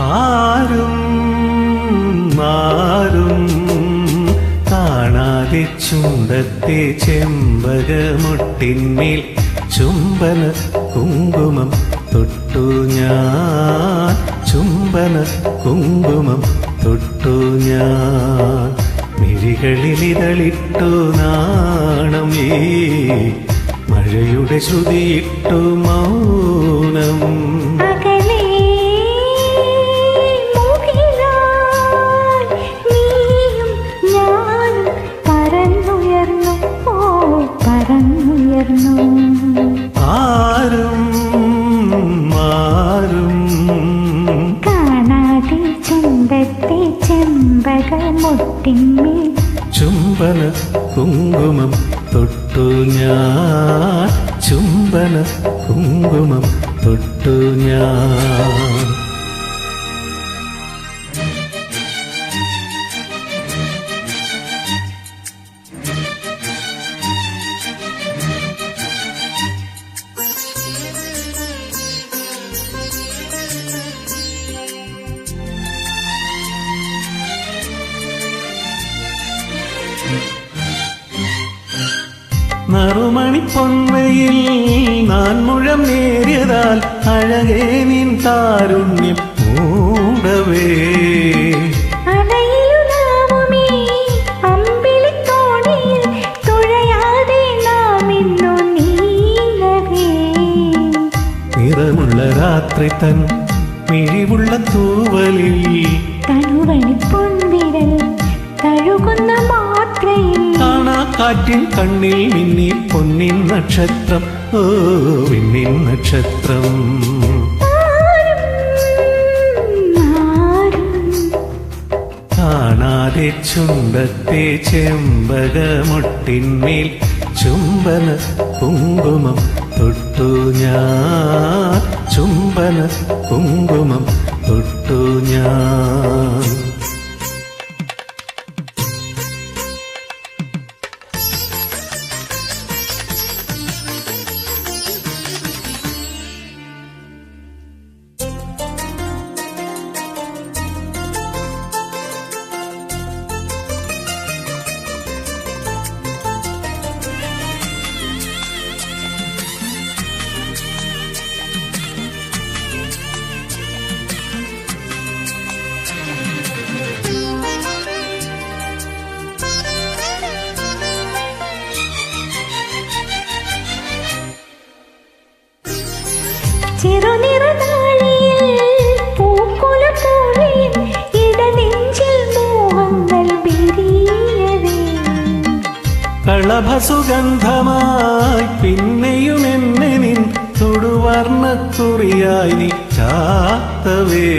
ആരും ആരും കാണാതെ ചുണ്ടത്തെ ചെമ്പകമൊട്ടിന്മേൽ ചുംബന കുങ്കുമം തൊട്ടു ഞാൻ, ചുംബന കുങ്കുമം തൊട്ടു ഞാൻ. മിഴികളിലിതളിട്ടു നാണം മഴയുടെ ശ്രുതിയിട്ടു മൗനം. ആരും ആരും കാണാതെ ചുണ്ടത്തെ ചെമ്പകമൊട്ടിന്മേൽ ചുംബന കുങ്കുമം തൊട്ടു ഞാൻ, ചുംബന കുങ്കുമം തൊട്ടു ഞാൻ. നറുമണി പൊന്നയിൽ നാൻ മുഴം നേരിയതാൽ അഴകേ നിൻ താരുണ്യം മൂടവേ. നിറമുള്ള രാത്രി തൻ മിഴിവുള്ള തൂവലിൽ തനുവണി പൊൻവിരൽ തഴുകുന്ന മാത്രയിൽ കാറ്റിൻ കണ്ണിൽ മിന്നി പൊന്നിൻ നക്ഷത്രം, ഓ വിണ്ണിൻ നക്ഷത്രം. കാണാതെ ചുണ്ടത്തെ ചെമ്പകമൊട്ടിന്മേൽ ചുംബന കുങ്കുമം തൊട്ടു ഞാൻ, ചുംബന കുങ്കുമം തൊട്ടു ഞാൻ. കളഭസുഗന്ധമായി പിന്നെയും എന്നെ നിൻ തൊടുവർണ്ണക്കുറിയായി നീ ചാത്തവേ.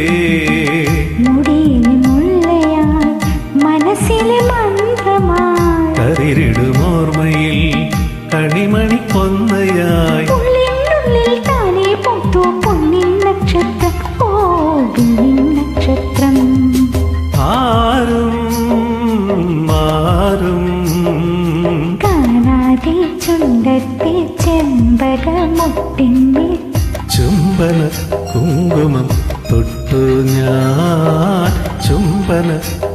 മനസ്സിലെ മന്ത്രമായി കതിരിടുമോർമ്മയിൽ കണിമണി കൊന്നയായി താനേ പൊത്തു പൊന്നിൻ നക്ഷത്രം, ഓ വിണ്ണിൻ നക്ഷത്രം. ആരും ആരും കാണാതെ ചുണ്ടത്തെ ചെമ്പകമൊട്ടിന്മേൽ ചുംബന കുങ്കുമം തൊട്ടു ഞാൻ, ചുംബന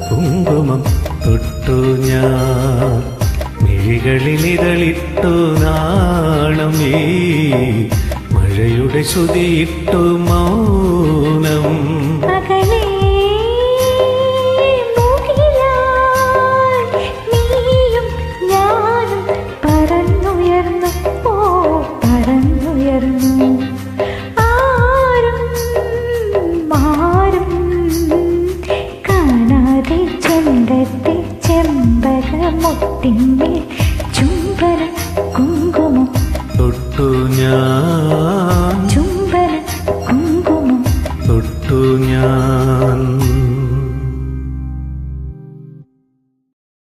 കുങ്കുമം തൊട്ടു ഞാൻ. മിഴികളിലിതളിട്ടു നാണം മഴയുടെ ശ്രുതിയിട്ടു മൗനം. ചെമ്പകമൊട്ടിന്മേൽ ചുംബന കുങ്കുമം തൊട്ടു ഞാൻ.